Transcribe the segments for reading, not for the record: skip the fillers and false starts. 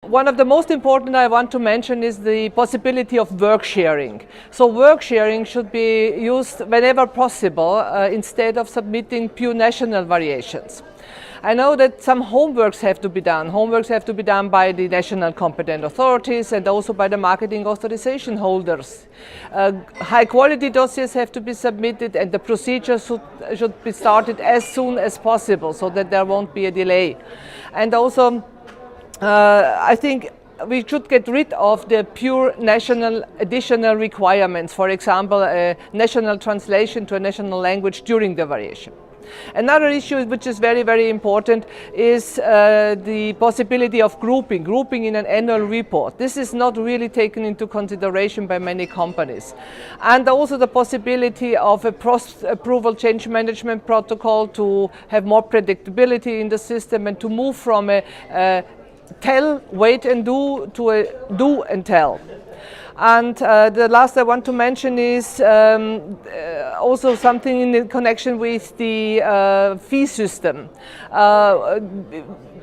One of the most important I want to mention is the possibility of work sharing. So work sharing should be used whenever possible instead of submitting pure national variations. I know that some homeworks have to be done. Homeworks have to be done by the national competent authorities and also by the marketing authorization holders. High quality dossiers have to be submitted and the procedure should be started as soon as possible so that there won't be a delay. And also I think we should get rid of the pure national additional requirements, for example, a national translation to a national language during the variation. Another issue which is very, very important is the possibility of grouping in an annual report. This is not really taken into consideration by many companies. And also the possibility of a post-approval change management protocol to have more predictability in the system and to move from a tell, wait and do to a do and tell. And the last I want to mention is also something in connection with the fee system.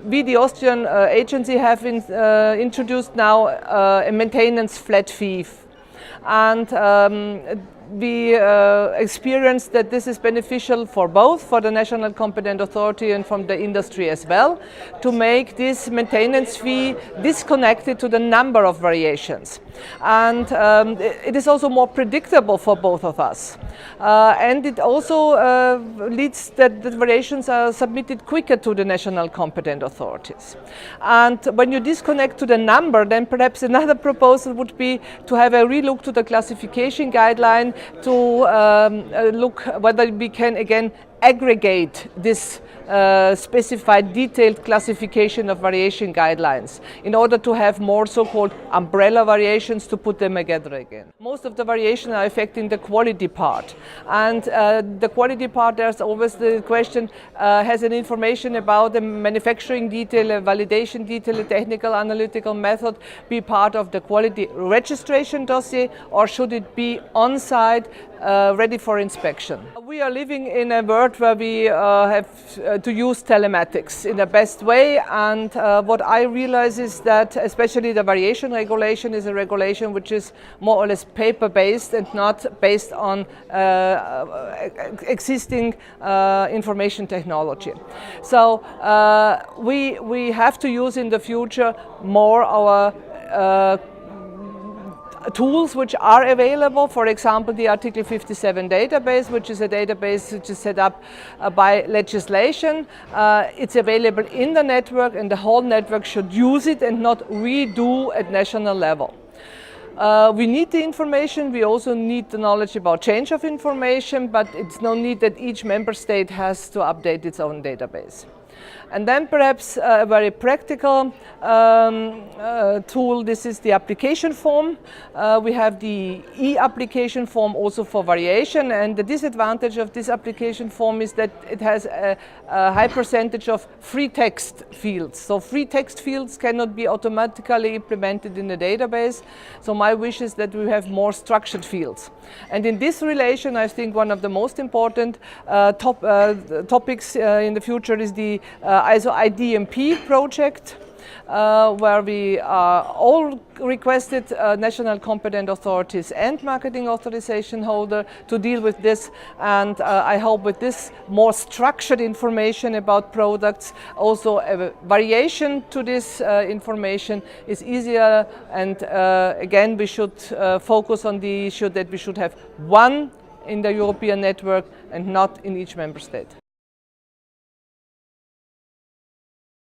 We, the Austrian agency, have introduced now a maintenance flat fee. And we experienced that this is beneficial for both, for the national competent authority and from the industry as well, to make this maintenance fee disconnected to the number of variations. And it is also more predictable for both of us. And it also leads that the variations are submitted quicker to the national competent authorities. And when you disconnect to the number, then perhaps another proposal would be to have a relook to the classification guideline to look whether we can again aggregate this specified detailed classification of variation guidelines in order to have more so-called umbrella variations to put them together again. Most of the variations are affecting the quality part, and the quality part, there's always the question, has an information about the manufacturing detail, a validation detail, a technical analytical method be part of the quality registration dossier, or should it be on-site ready for inspection? We are living in a world where we have to use telematics in the best way, and what I realize is that especially the variation regulation is a regulation which is more or less paper-based and not based on existing information technology. So we have to use in the future more our tools which are available, for example the Article 57 database, which is a database which is set up by legislation. It's available in the network and the whole network should use it and not redo at national level. We need the information, we also need the knowledge about change of information, but it's no need that each member state has to update its own database. And then perhaps a very practical tool, this is the application form. We have the e-application form also for variation, and the disadvantage of this application form is that it has a high percentage of free text fields. So free text fields cannot be automatically implemented in the database. So my wish is that we have more structured fields. And in this relation, I think one of the most important topics in the future is the ISO IDMP project, where we all requested national competent authorities and marketing authorization holder to deal with this, and I hope with this more structured information about products, also a variation to this information is easier, and again we should focus on the issue that we should have one in the European network and not in each member state.